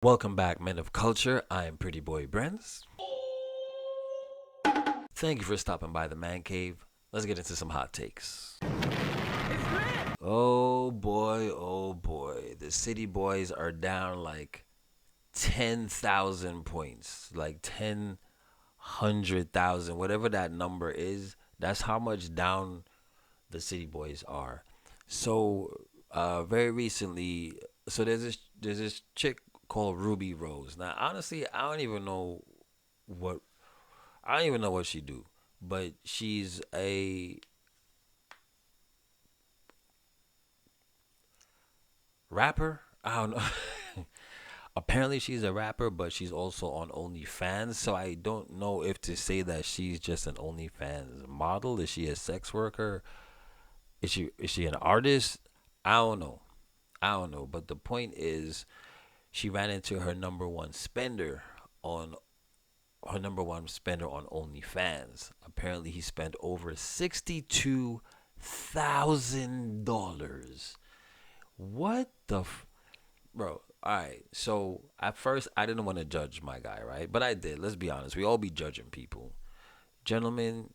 Welcome back, men of culture. I am Prettyboy Brents. Thank you for stopping by the man cave. Let's get into some hot takes. Oh boy. The City Boys are down like 10,000 points. Like 100,000, whatever that number is. That's how much down the City Boys are. So, very recently, there's this chick called Rubi Rose. Now, honestly, what I don't even know what she do, but she's a rapper. I don't know. Apparently, she's a rapper, but she's also on OnlyFans. So I don't know if to say that she's just an OnlyFans model. Is she a sex worker? Is she an artist? I don't know. I don't know. But the point is, she ran into on her number one spender on OnlyFans. Apparently, he spent over $62,000. What the bro? All right. So at first, I didn't want to judge my guy, right? But I did. Let's be honest. We all be judging people, gentlemen.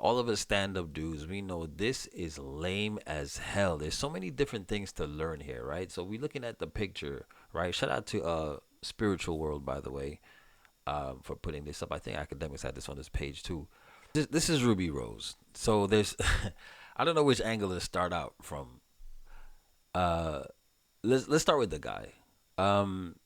All of us stand-up dudes, we know this is lame as hell. There's so many different things to learn here, right? So we looking at the picture, right? Shout out to Spiritual World, by the way, for putting this up. I think academics had this on this page too. This is Ruby Rose. So there's, I don't know which angle to start out from. Uh, let's start with the guy. Um,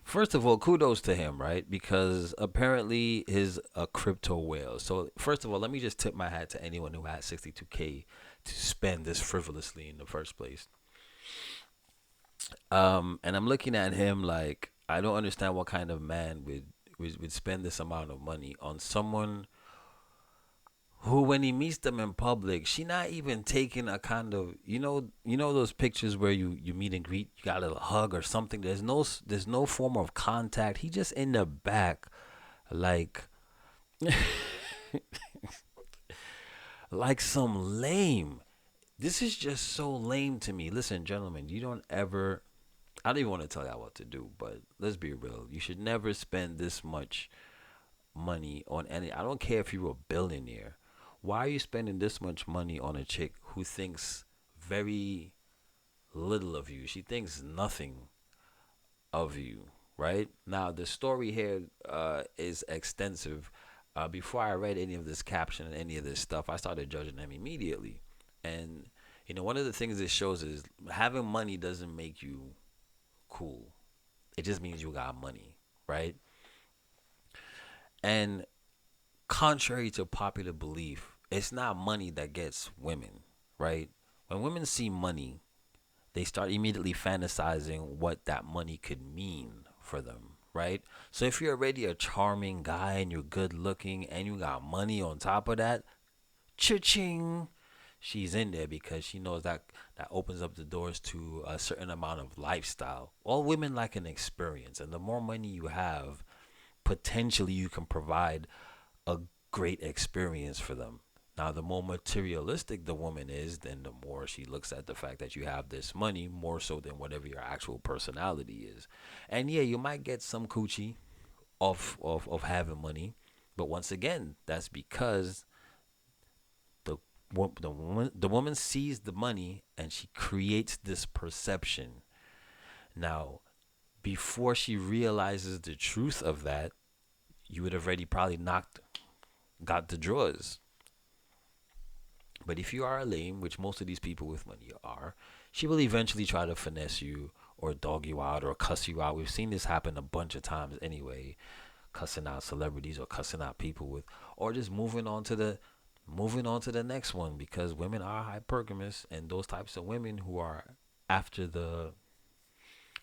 First of all, kudos to him, right? Because apparently he's a crypto whale. So first of all, let me just tip my hat to anyone who had 62K to spend this frivolously in the first place. And I'm looking at him like I don't understand what kind of man would spend this amount of money on someone who, when he meets them in public, she not even taking a kind of those pictures where you meet and greet, you got a little hug or something. There's no form of contact. He just in the back, like like some lame. This is just so lame to me. Listen, gentlemen, you don't ever. I don't even want to tell y'all what to do, but let's be real. You should never spend this much money on any. I don't care if you're a billionaire. Why are you spending this much money on a chick who thinks very little of you? She thinks nothing of you, right? Now, the story here is extensive. Before I read any of this caption and any of this stuff, I started judging them immediately. And, one of the things this shows is having money doesn't make you cool, it just means you got money, right? And contrary to popular belief, it's not money that gets women, right? When women see money, they start immediately fantasizing what that money could mean for them, right? So if you're already a charming guy and you're good looking and you got money on top of that, cha-ching, she's in there because she knows that opens up the doors to a certain amount of lifestyle. All women like an experience, and the more money you have, potentially you can provide a great experience for them. Now, the more materialistic the woman is, then the more she looks at the fact that you have this money, more so than whatever your actual personality is. And yeah, you might get some coochie of having money, but once again, that's because the woman sees the money and she creates this perception. Now, before she realizes the truth of that, you would have already probably got the drawers. But if you are a lame, which most of these people with money are, she will eventually try to finesse you or dog you out or cuss you out. We've seen this happen a bunch of times anyway, cussing out celebrities or cussing out people with, or just moving on to the next one, because women are hypergamous, and those types of women who are after the,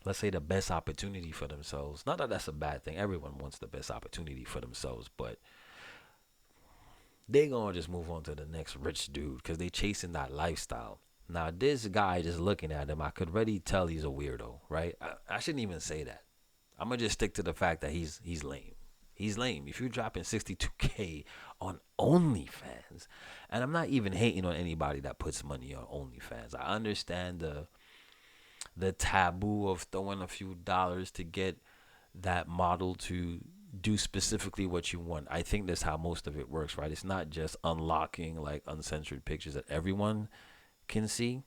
let's say, the best opportunity for themselves. Not that that's a bad thing. Everyone wants the best opportunity for themselves, but they gonna just move on to the next rich dude because they chasing that lifestyle. Now this guy, just looking at him, I could already tell he's a weirdo, right? I shouldn't even say that. I'm gonna just stick to the fact that he's lame. He's lame. If you're dropping 62K on OnlyFans, and I'm not even hating on anybody that puts money on OnlyFans. I understand the taboo of throwing a few dollars to get that model to do specifically what you want. I think that's how most of it works, right? It's not just unlocking like uncensored pictures that everyone can see.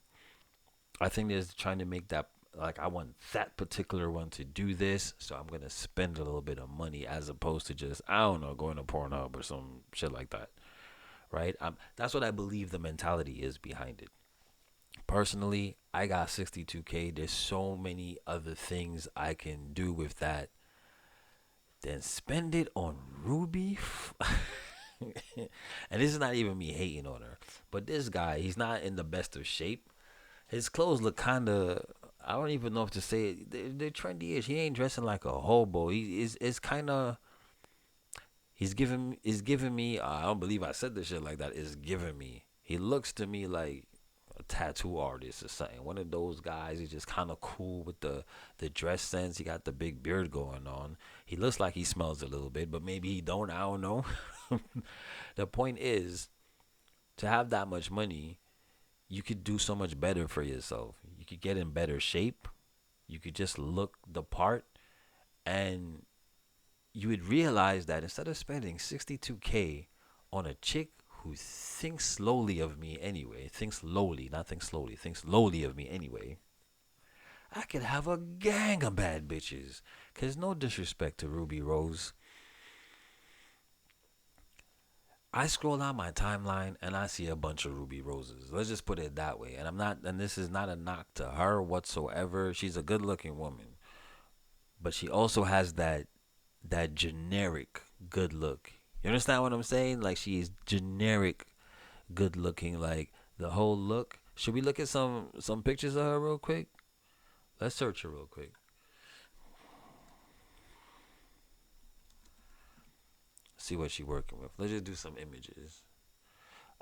I think there's trying to make that like I want that particular one to do this, so I'm gonna spend a little bit of money as opposed to just I don't know going to Pornhub or some shit like that, right? That's what I believe the mentality is behind it. Personally, I got 62K. There's so many other things I can do with that than spend it on Ruby. And this is not even me hating on her, but this guy, he's not in the best of shape. His clothes look kind of. I don't even know if to say it. They're trendy-ish. He ain't dressing like a hobo. He is. It's kind of. He's giving. Is giving me. I don't believe I said this shit like that. Is giving me. He looks to me like a tattoo artist or something. One of those guys. He's just kind of cool with the dress sense. He got the big beard going on. He looks like he smells a little bit, but maybe he don't. I don't know. The point is to have that much money you could do so much better for yourself. You could get in better shape. You could just look the part, and you would realize that instead of spending 62K on a chick who thinks slowly of me anyway, thinks lowly, not thinks slowly, thinks lowly of me anyway, I could have a gang of bad bitches. Cause no disrespect to Ruby Rose, I scroll down my timeline and I see a bunch of Ruby Roses. Let's just put it that way. And I'm not, and this is not a knock to her whatsoever. She's a good looking woman, but she also has that generic good look. You understand what I'm saying? Like she is generic good looking, like the whole look. Should we look at some pictures of her real quick? Let's search her real quick. See what she working with. Let's just do some images.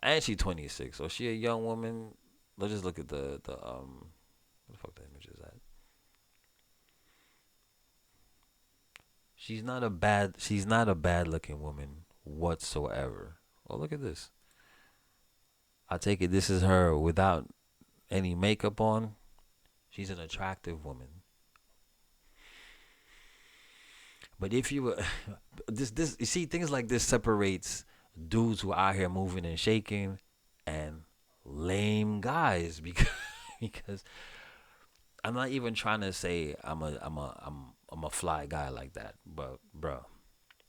And she 26, so she a young woman. Let's just look at the what the fuck the image is at. She's not a bad looking woman whatsoever. Well, look at this. I take it this is her without any makeup on. She's an attractive woman. But if you were this you see things like this separates dudes who are out here moving and shaking and lame guys because I'm not even trying to say I'm a fly guy like that, but bro,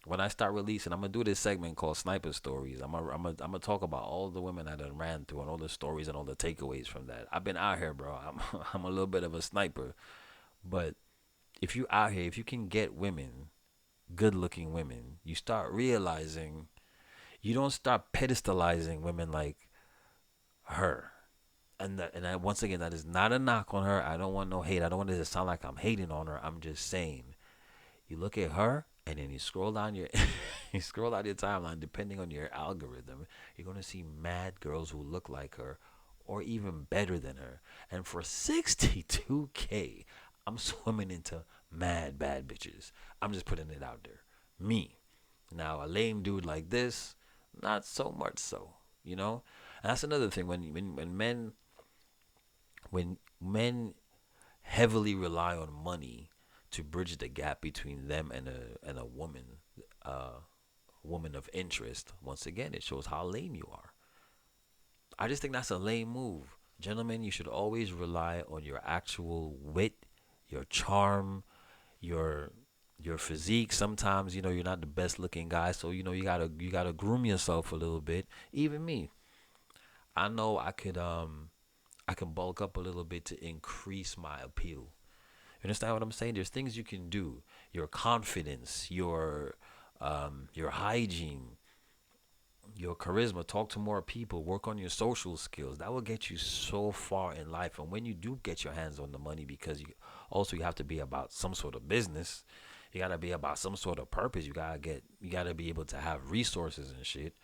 when I start releasing, I'm gonna do this segment called Sniper Stories. I'm gonna talk about all the women I done ran through and all the stories and all the takeaways from that. I've been out here, bro. I'm a little bit of a sniper, but if you out here, if you can get women, good looking women, you start realizing you don't start pedestalizing women like her. And once again, that is not a knock on her. I don't want no hate. I don't want it to sound like I'm hating on her. I'm just saying, you look at her, and then you scroll down your, you scroll down your timeline. Depending on your algorithm, you're gonna see mad girls who look like her, or even better than her. And for 62K, I'm swimming into mad bad bitches. I'm just putting it out there. Me. Now a lame dude like this, not so much so. You know, and that's another thing when men heavily rely on money to bridge the gap between them and a woman of interest. Once again, it shows how lame you are. I just think that's a lame move. Gentlemen, you should always rely on your actual wit, your charm, your your physique. Sometimes, you're not the best looking guy, so you gotta groom yourself a little bit. Even me. I know I can bulk up a little bit to increase my appeal. You understand what I'm saying? There's things you can do. Your confidence, your hygiene, your charisma. Talk to more people. Work on your social skills. That will get you so far in life. And when you do get your hands on the money, because you have to be about some sort of business. You gotta be about some sort of purpose. You gotta be able to have resources and shit.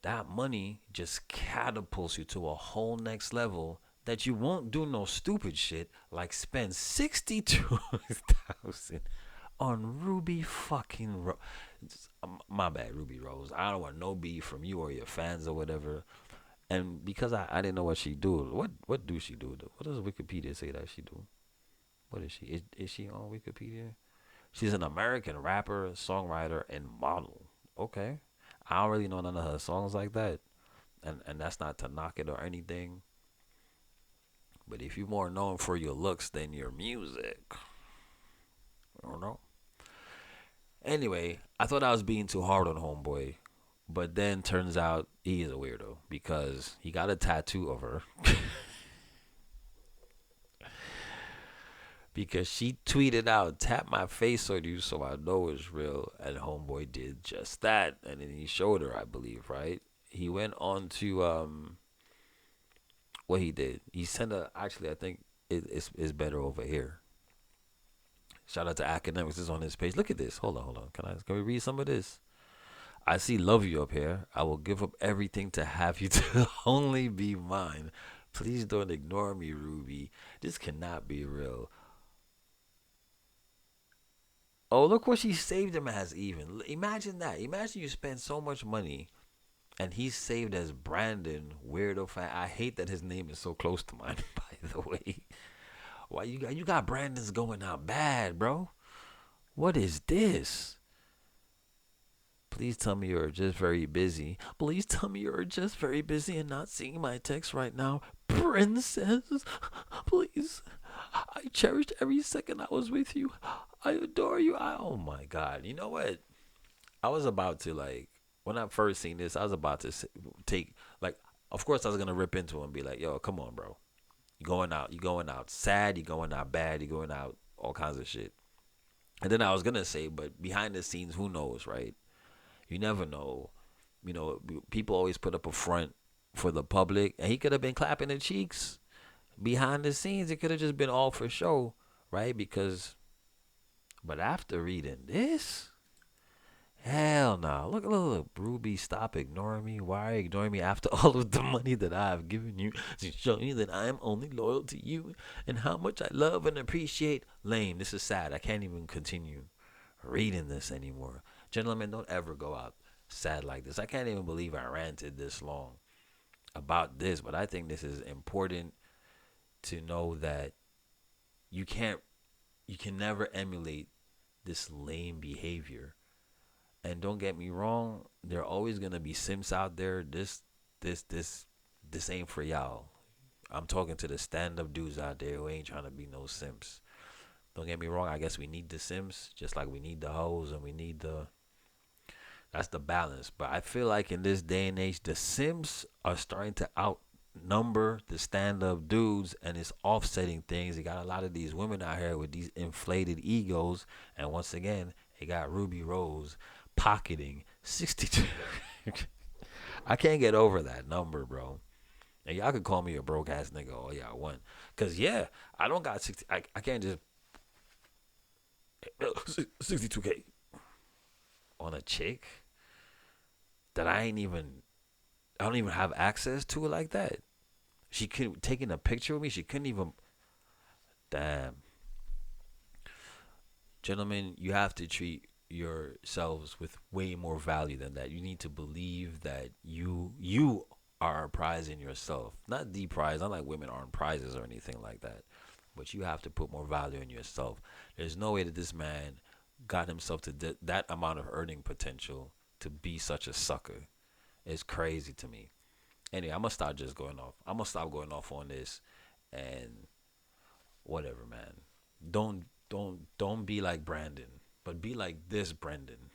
That money just catapults you to a whole next level that you won't do no stupid shit like spend 62,000 on Ruby fucking My bad, Ruby Rose. I don't want no beef from you or your fans or whatever. And because I didn't know what she do, what do she do? What does Wikipedia say that she do? What is she? Is she on Wikipedia? She's an American rapper, songwriter, and model. Okay. I don't really know none of her songs like that. And that's not to knock it or anything. But if you're more known for your looks than your music, I don't know. Anyway, I thought I was being too hard on Homeboy. But then turns out he is a weirdo because he got a tattoo of her because she tweeted out, "Tap my face on you so I know it's real." And Homeboy did just that. And then he showed her, I believe, right? He went on to what he did. He sent a actually I think it's better over here. Shout out to academics is on his page. Look at this. Hold on. Can we read some of this? I see love you up here. I will give up everything to have you to only be mine. Please don't ignore me, Ruby. This cannot be real. Oh, look what she saved him as even. Imagine that. Imagine you spend so much money and he's saved as Brandon, weirdo fan. I hate that his name is so close to mine, by the way. Why you got Brandon's going out bad, bro? What is this? Please tell me you're just very busy. Please tell me you're just very busy and not seeing my text right now. Princess, please. I cherished every second I was with you. I adore you. Oh my God. You know what? I was about to, like, when I first seen this, I was about to take, like, of course I was going to rip into him and be like, yo, come on, bro. You going out sad, you going out bad, you going out all kinds of shit. And then I was going to say, but behind the scenes, who knows, right? You never know. You know, people always put up a front for the public, and he could have been clapping the cheeks behind the scenes. It could have just been all for show, right? Because, but after reading this, hell no. Look, Ruby, stop ignoring me. Why are you ignoring me after all of the money that I have given you to show you that I am only loyal to you and how much I love and appreciate? Lame. This is sad. I can't even continue reading this anymore. Gentlemen, don't ever go out sad like this. I can't even believe I ranted this long about this, but I think this is important to know that you can't, you can never emulate this lame behavior. And don't get me wrong, there are always gonna be simps out there. This, this, this ain't for y'all. I'm talking to the stand-up dudes out there who ain't trying to be no simps. Don't get me wrong. I guess we need the simps, just like we need the hoes and we need the. That's the balance. But I feel like in this day and age, the simps are starting to outnumber the stand-up dudes, and it's offsetting things. You got a lot of these women out here with these inflated egos, and once again, they got Ruby Rose pocketing 62. I can't get over that number, bro. And y'all could call me a broke ass nigga all y'all want. Cause yeah, I don't got 60. I can't just 62K on a chick that I don't even have access to it like that. She could taking a picture of me. She couldn't even. Damn, gentlemen, you have to treat yourselves with way more value than that. You need to believe that you are a prize in yourself, not the prize. Not like women aren't prizes or anything like that, but you have to put more value in yourself. There's no way that this man got himself to that amount of earning potential to be such a sucker. It's crazy to me. Anyway, I'm gonna stop just going off. I'm gonna stop going off on this, and whatever, man. Don't be like Brandon, but be like this Brendan.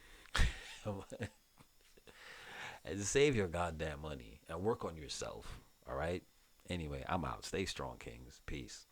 And save your goddamn money and work on yourself. All right. Anyway, I'm out. Stay strong, kings. Peace.